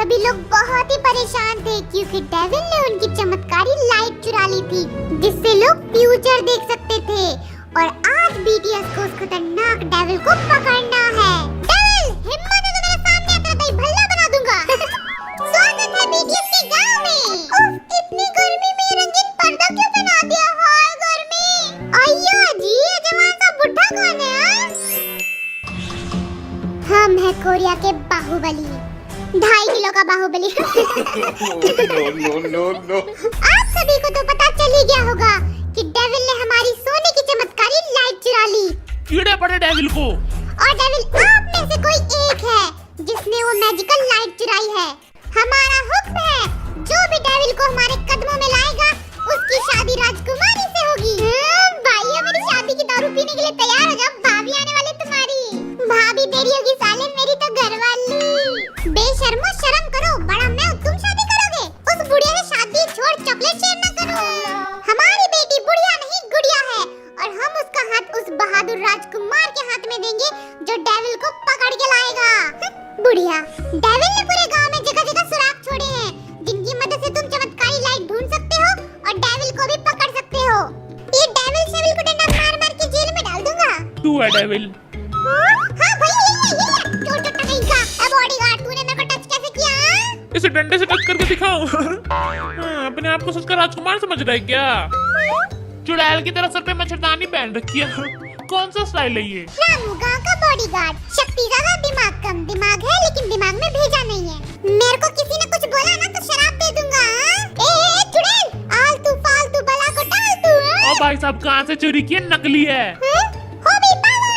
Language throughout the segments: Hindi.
सभी लोग बहुत ही परेशान थे क्योंकि डेविल ने उनकी चमत्कारी लाइट चुरा ली थी, जिससे लोग फ्यूचर देख सकते थे। और आज बीटीएस को उस खतरनाक डेविल को पकड़ना है। डेविल, हिम्मत है तो मेरे सामने आता है, भल्ला बना दूंगा। स्वागत है बीटीएस के गांव में। उफ, इतनी गर्मी में रंगीन पर्दा क्यों पहना दिया? हाय गर्मी। अय्या जी, ये जवान सा बुढ़ा कौन है? हम है कोरिया के बाहुबली, 2.5 किलो का बाहुबली। नो। आप सभी को तो पता चल ही गया होगा कि डेविल ने हमारी सोने की चमत्कारी लाइट चुरा ली। कीड़े पड़े डेविल को। और डेविल आप में से कोई एक है जिसने वो मैजिकल लाइट चुराई है। हमारा हुक्म है, जो भी डेविल को हमारे कदमों में लाएगा उसकी शादी राजकुमारी से होगी। भाइयों, मेरी शादी की दारू पीने के लिए तैयार हो जाओ, भाभी आने वाली तुम्हारी। भाभी तेरी होगी साले, मेरी तो घरवाली। बेशर्मो, शर्म करो, बड़ा मैं हूं, तुम शादी करोगे? उस बुढ़िया से शादी छोड़ चॉकलेट शेयर न करो। हमारी बेटी बुढ़िया नहीं गुड़िया है और हम उसका हाथ उस बहादुर राजकुमार के हाथ में देंगे जो डेविल को पकड़ के लाएगा। बुढ़िया, डेविल ने पूरे गांव में जगह-जगह सुराग छोड़े हैं जिनकी मदद से तुम चमत्कारी लाइट ढूंढ सकते हो और डेविल को भी पकड़ सकते हो। ये डेविल शेविल को डंडा मार-मार के जेल में डाल दूंगा। तू है डेविल। हाँ भैया, ये छोटा कहीं का बॉडीगार्ड, तूने मेरे को टच कैसे किया? इसे डंडे से टच करके दिखाओ। अपने आप को सोचकर राजकुमार समझ रहा है क्या? चुड़ैल की तरह सर पे मच्छरदानी पहन रखी है। कौन सा स्टाइल है ये? रामू गांव का बॉडीगार्ड, शक्ति ज्यादा दिमाग कम। दिमाग है लेकिन दिमाग में भेजा नहीं है। मेरे को किसी ने कुछ बोला ना तो शराब दे दूंगा। ए चुड़ैल, आलतू फालतू बला को टाल तू। ओ भाई साहब, कहाँ से चोरी की है? नकली है। हो भी पावे,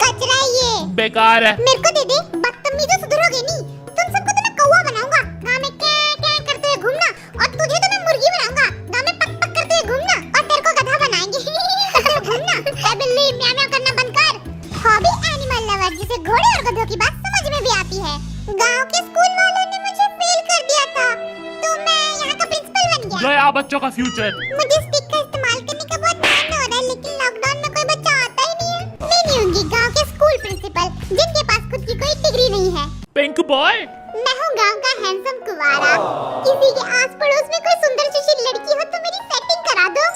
कचरा है ये, बेकार है। मेरे को दे दे, बदतमीजो सुधरोगे नहीं। तुम सबको तो मैं कौवा बनाऊंगा, गांव में क्या क्या करते हुए घूमना, और तुझे तो मैं मुर्गी बनाऊंगा, गांव में पक पक करते हुए घूमना, और तेरे को गधा बनाएंगे। घूमना, ए बिल्ली, म्याऊ म्याऊ करना बंद कर। हॉबी एनिमल लवर, जिसे घोड़े और गधों की बात समझ में भी आती है। गांव के स्कूल वालों ने मुझे फेल कर दिया था तो मैं यहाँ का प्रिंसिपल बन गया। गया बच्चों का फ्यूचर। मुझे स्टिक का इस्तेमाल करने का बहुत मन हो रहा है, लेकिन लॉकडाउन में कोई बच्चा आता ही नहीं है। मैं नहीं होंगी गांव के स्कूल प्रिंसिपल जिनके पास खुद की कोई डिग्री नहीं है। Pink boy. मैं हूँ गांव का हैंडसम कुंवारा। किसी के आस पड़ोस में कोई सुंदर सुशील लड़की हो तो मेरी सेटिंग करा दो,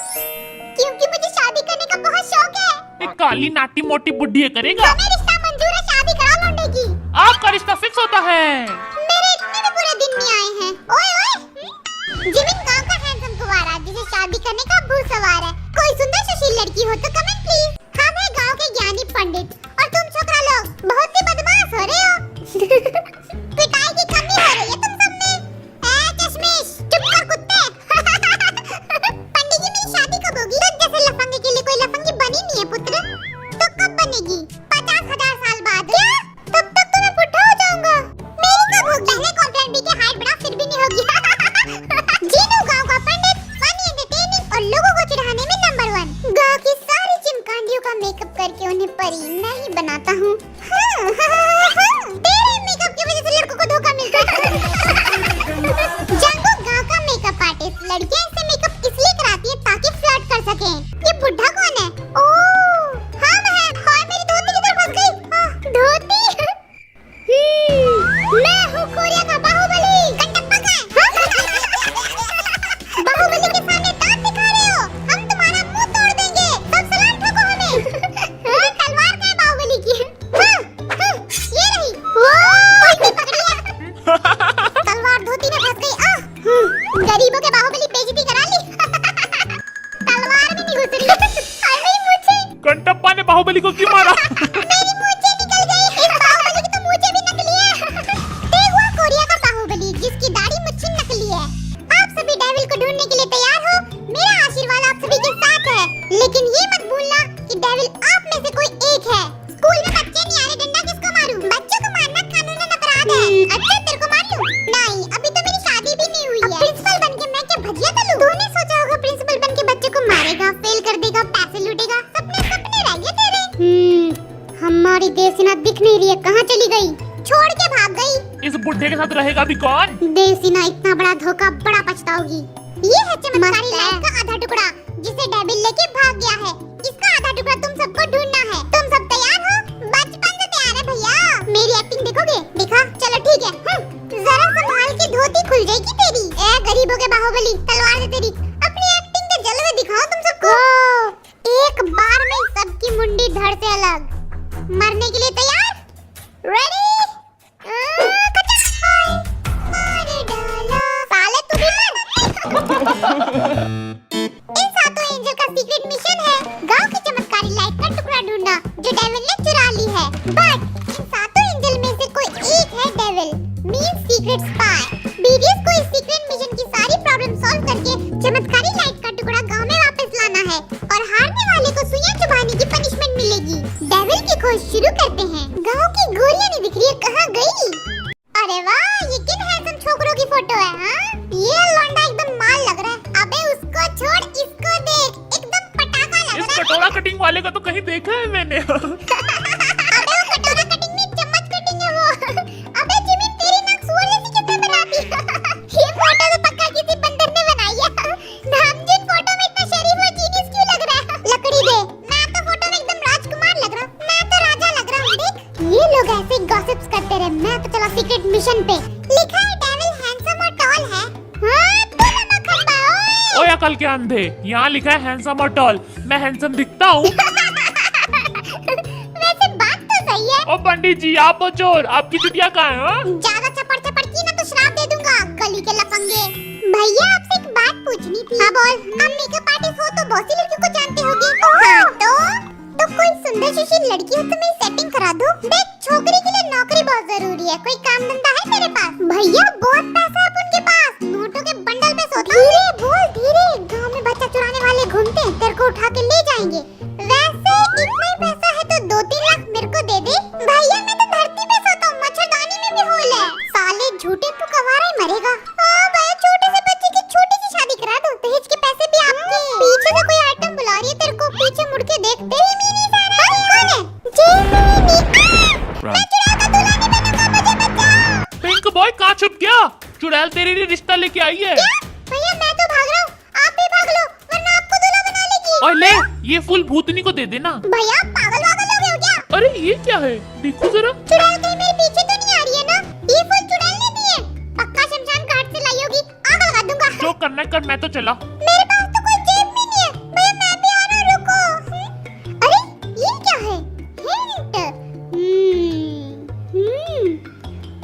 क्योंकि मुझे शादी करने का बहुत शौक है। एक काली नाटी मोटी बुढ़ी करेगा। हमें रिश्ता मंजूर है, शादी करा लौंडे की। आपका रिश्ता फिक्स होता है। मेरे इतने भी बुरे दिन नहीं आए हैं। ओए ओए, जिमिन गांव का हैंडसम कुंवारा जिसे शादी करने का भूत सवार है। कोई सुंदर सुशील लड़की हो तो कमेंट प्लीज। हम है गांव के ज्ञानी पंडित और तुम छोकरा लोग बहुत ही बदमाश हो रहे हो। पिटाई की कमी हो रही है तुम सब में। ए चश्मिश, चुप कर कुत्ते। पंडित जी, मेरी शादी कब होगी? तुझ जैसे लफंगे के लिए कोई लफंगी बनी नहीं है पुत्र। तो कब बनेगी? 50,000 साल बाद। क्या? तब तक तो मैं बुढ़ा हो जाऊंगा। मेरी कब होगी? पहले कॉम्प्लेन भी के हाइट बढ़ा, फिर भी नहीं होगी। जीनू गांव का पंडित, फनी एंटरटेनिंग और लोगों को चिढ़ाने में नंबर 1। गांव की सारी चिमकांडियों का मेकअप करके उन्हें परी मैं ही बनाता हूँ। तेरे मेकअप की वजह से लड़कों को धोखा मिलता है। जंगू गांव का मेकअप आर्टिस्ट, लड़कियां इससे मेकअप इसलिए कराती है ताकि फ्लर्ट कर सकें। ये बुढ़ा कौन है? ओह, हम हैं। हाय, मेरी धोती किधर फंस गई? धोती। मैं हूँ कोरिया का बाहुबली। कंटप्पा का बाहुबली के सामने दांत दिखा रहे हो? हम तुम्हारा मुंह तोड़ देंगे। सब सलाम ठोको हमें। तलवार का है बाहुबली की। ये रही। इसने पकड़ लिया। तलवार धोती में फंस गई। गरीबों के बाहुबली बेइज्जती करा ली। तलवार भी नहीं घुस रही। हाय मेरी मूंछें। कंटप्पा ने बाहुबली को क्यों मारा? मेरी मूंछें निकल गई। इस बाहुबली की तो मूंछें भी नकली है। देखो कोरिया का बाहुबली जिसकी दाढ़ी मुच्छी नकली है। आप सभी डेविल को ढूंढने के लिए तैयार हो? मेरा आशीर्वाद आप सभी के साथ है, लेकिन ये मत भूलना कि डेविल आप में से कोई एक है। स्कूल में बच्चे नहीं आ रहे, डंडा किसको मारूं? बच्चों को मारना कानूनन अपराध है। अच्छा, तेरे को मार लूं? नहीं, अभी तो मेरी शादी भी नहीं हुई है। प्रिंसिपल बनके मैं क्या भजिया तलूं? तूने सोचा होगा प्रिंसिपल बनके बच्चों को मारेगा, फेल कर देगा, पैसे लूटेगा। सपने सपने रह गए तेरे। हमारी देवसेना दिख नहीं रही है, कहाँ चली गई? छोड़ के भाग गई। इस बुढ़े के साथ रहेगा भी कौन? देवसेना इतना बड़ा धोखा, बड़ा पछताओगी। ये है चमत्कारी लाइट का आधा टुकड़ा जिसे डेविल लेके भाग गया है। इसका आधा टुकड़ा तुम सबको ढूंढना है। तुम सब तैयार हो? बचपन से तैयार है भैया। मेरी एक्टिंग देखोगे? देखा? चलो ठीक है। जरा संभाल घर से अलग। मरने के लिए तैयार? रेडी? मार डाला। साले तू भी मर। इन सातों एंजल का सीक्रेट मिशन है गांव की चमत्कारी लाइट का टुकड़ा ढूंढना जो डेविल ने चुरा ली है। बट इन सातों एंजल में से कोई एक है devil, means secret spy. BDS को इस सीक्रेट मिशन की सारी प्रॉब्लम सॉल्व करके चमत्कारी लाइट का टुकड़ा गांव में वापस लाना है और हारने वाले को सुइयां चुभाने की पनिशमेंट मिलेगी। डेविल की खोज शुरू करते हैं। गांव की गोलियां नहीं दिख रही है, कहाँ गई? अरे वाह, ये किन हैंडसम छोकरों की फोटो है? हाँ, ये लौंडा एकदम माल लग रहा है। अबे उसको छोड़, इसको देख, एकदम पटाखा लग रहा है। इस कटोरा कटिंग वाले का तो कहीं देखा है मैंने। अबे वो कटोरा कटिंग में चम्मच कटिंग है वो। अबे जिमी, तेरी नाक सुअर जैसी कितना बनाती है। ये फोटो तो पक्का किसी बंदर ने बनाई है। नामजिन फोटो में इतना शरीफ और जीनियस क्यों लग रहा है? लकड़ी दे। मैं तो फोटो में एकदम राजकुमार लग रहा हूँ। मैं तो राजा लग रहा हूँ। देख, ये लोग ऐसे गॉसिप्स करते रहे। मैं तो चला सीक्रेट मिशन पे। लिखा है डेविल हैंडसम और टॉल है। हाँ, तू नमक खंबा। ओए अकल के अंधे, यहाँ लिखा है हैंडसम और टॉल। मैं हैंडसम दिखता हूँ? वैसे बात तो सही है। ओ पंडित जी, आप हो चोर, आपकी चुटिया कहाँ है? हाँ? ज्यादा चपड़ चपड़ की ना तो श्राप दे दूंगा, गली के लफंगे। भैया, आपसे एक बात पूछनी थी। हाँ बोल। हम मेकअप आर्टिस्ट हो तो बहुत सी लड़कियों को जानते होगे। हाँ, तो कोई सुंदर सुशील लड़की हो तो मैं सेटिंग करा दूं। देख, छोकरी के लिए नौकरी बहुत जरूरी है। कोई काम धंधा है तेरे पास? भैया, बहुत पैसा है उनके पास, नोटों के बंडल में सोता। धीरे बोल, धीरे। गांव में बच्चा चुराने वाले घूमते हैं, तेरे को उठा के ले जाएंगे। वैसे इतना ही पैसा है तो 2-3 लाख मेरे को दे दे। भैया, मैं तो धरती पे सोता हूँ, मच्छरदानी में भी होल है। साले झूठे, तू कवारा ही मरेगा। हाँ भैया, छोटे से बच्चे की छोटी सी शादी करा दो, दहेज के पैसे भी आपके। पीछे से कोई आइटम बुला रही है तेरे को, पीछे मुड़ के देख। तेरी मीनी सारा कौन है? जेमिनी। मैं चुड़ैल का दूल्हा नहीं बनूंगा, मुझे बचाओ। पिंक बॉय कहाँ छुप गया? चुड़ैल तेरे लिए रिश्ता लेके आई है। क्या? भैया, मैं तो भाग रहा हूँ, आप भी भाग लो वरना आपको दूल्हा बना लेगी। और ले, ये फूल भूतनी को दे देना। भैया, पागल वागल हो गए हो क्या? अरे ये क्या है? देखो जरा। चुड़ैल कहीं मेरे पीछे तो नहीं आ रही है ना? ये फूल चुड़ैल ने दिए, पक्का शमशान घाट से लाई होगी। आग लगा दूंगा। जो करना है कर, मैं तो चला। मेरे पास तो कोई जेब में नहीं है। भैया, मैं भी आ रहा हूँ, रुको। अरे ये क्या है? हिंट।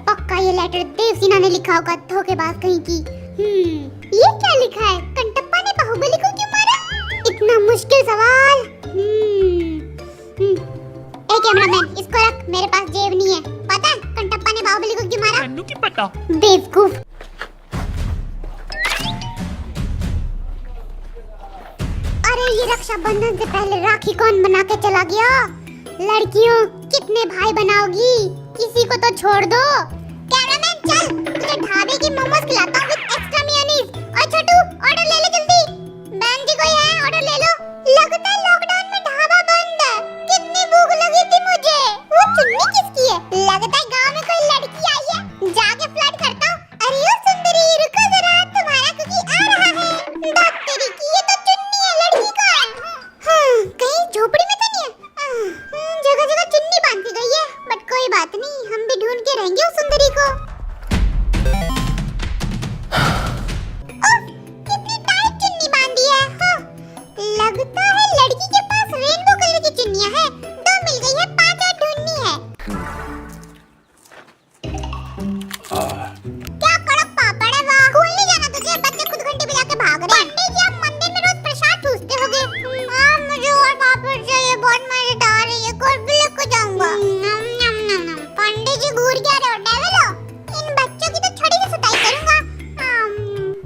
पक्का ये लेटर देवसेना ने लिखा होगा, धोखेबाज कहीं की। ये क्या लिखा है? कंटप्पा ने बाहुबली को क्यों मारा? इतना मुश्किल सवाल। ए कैमरामैन, इसको रख, मेरे पास जेब नहीं है। पता है कंटप्पा ने बाहुबली को क्यों मारा? मैनू की पता। बेवकूफ। अरे ये रक्षाबंधन से पहले राखी कौन बना के चला गया? लड़कियों, कितने भाई बनाओगी? किसी को तो छोड़ दो। कैमरामैन चल, तुझे ढाबे की मोमोज खिलाता हूँ विद एक्स्ट्रा मेयोनीज। और छोटू, ऑर्डर ले ले जल्दी। बहन जी कोई है? ऑर्डर ले लो। लगता है लॉकडाउन में ढाबा बंद है। कितनी भूख लगी थी मुझे। वो चुन्नी किसकी है? लगता है गांव में कोई लड़की आई है। जाके फ्लर्ट करता हूँ। अरे ओ सुंदरी, रुको जरा, तुम्हारा कुकी आ रहा है। बात तेरी की, ये तो चुन्नी है, लड़की का है। हाँ, कहीं झोपड़ी में तो नहीं है? जगह जगह चुन्नी बांधी गई है, बट कोई बात नहीं, हम भी ढूंढ के रहेंगे उस सुंदरी को। कितनी टाइट चुन्नी बांधी है। हाँ, लगता है लड़की के पास रेनबो कलर की चुन्नियां हैं। 2 मिल गई है, 5 और ढूंढनी है। क्या कड़क पापड़ है वाह। स्कूल नहीं जाना तुझे? बच्चे खुद घंटी बजा के भाग रहे हैं। पंडित जी, आप मंदिर में रोज प्रसाद ठूसते होगे। मुझे और पापड़ चाहिए, बहुत मजेदार है ये। कोई भी लेकर जाऊंगा। पंडित जी, घूर क्या रहे हो? डेविल हो? इन बच्चों की तो छोटी सी सुताई करूंगा।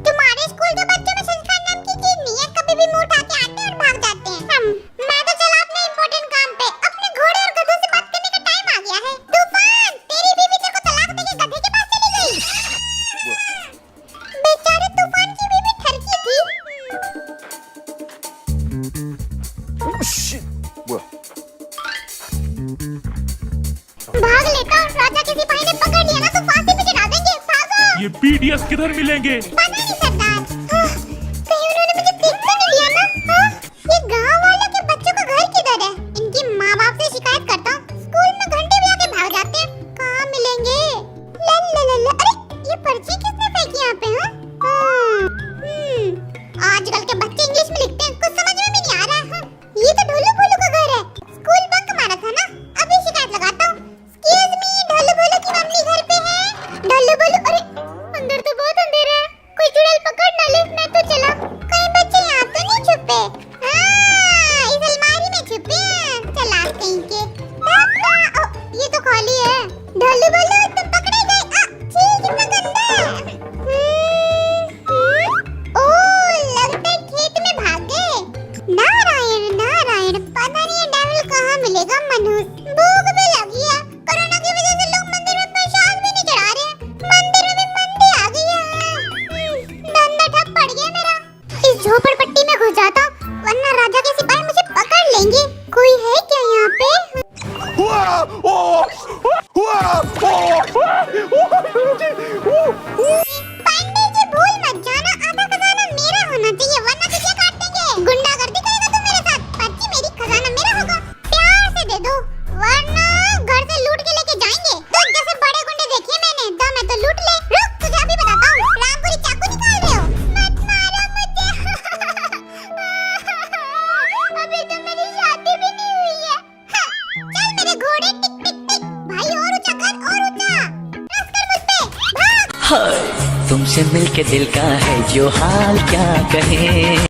तुम्हारे स्कूल के बच्चों में संस्कार नाम की चीज नहीं है, कभी भी मुंह उठा के आते हैं और भाग जाते हैं। मैं तो चला अपने इम्पोर्टेंट काम पे। अपने घोड़े और गधों से बात करने का टाइम आ गया है। तूफान, तेरी बीवी तेरे को तलाक देके गधे के पास चली गई। बेचारे तूफान की बीवी ठरकी थी। भाग लेता हूँ, राजा के सिपाही ने पकड़ लिया ना तो फांसी पे चढ़ा देंगे। भागो। ये बीडीएस किधर मिलेंगे? पता नहीं सरदार। कहीं उन्होंने मुझे देख तो नहीं लिया ना? ये गांव वालों के बच्चों का घर किधर है? इनकी माँ बाप से शिकायत करता हूँ। स्कूल में घंटे बजा के भाग जाते हैं। कहाँ मिलेंगे? लल्ला, अरे ये पर्ची किसने फेंकी यहाँ पे? आजकल के बच्चे इंग्लिश में लिखते हैं, कुछ समझ में भी नहीं आ रहा है। ये तो ढोलू भोलू का घर है। स्कूल बंक कहीं के। पापा, ये तो खाली है। ढोलू बोलो तो पकड़े गए। छी, कितना गंदा है। ओह, लगता है खेत में भाग गए। नारायण नारायण, पता नहीं ये डेविल कहाँ मिलेगा। मनुष्य, भूख भी लगी है। कोरोना की वजह से लोग मंदिर में प्रसाद भी नहीं चढ़ा रहे। मंदिर में भी मंदी आ गई है। धंधा ठप पड़ गया मेरा। इस झोपड़पट्टी में घुस जाता हूँ, वरना राजा के सिपाही मुझे पकड़ लेंगे। कोई है क्या यहाँ पे? पंडित जी, भूल मत जाना, आधा खजाना मेरा होना चाहिए, वरना तुझे काट देंगे। गुंडागर्दी करेगा तू मेरे साथ? पर्ची मेरी, खजाना मेरा होगा। प्यार से दे दो, वरना घर से लूट के लेके जाएंगे। तो जैसे बड़े गुंडे देखे मैंने, दम है तो लूट ले। रुक, तुझे अभी बताता हूँ। रामपुरी चाकू निकाल रहे हो? मत मारो मुझे। अभी तो मेरी शादी भी नहीं हुई है। चल मेरे घोड़े, टिक टिक टिक। भाई और ऊंचा कर, और ऊंचा। रस कर मुझ पे, भाग। हाय तुमसे मिलके दिल का है जो हाल क्या कहे।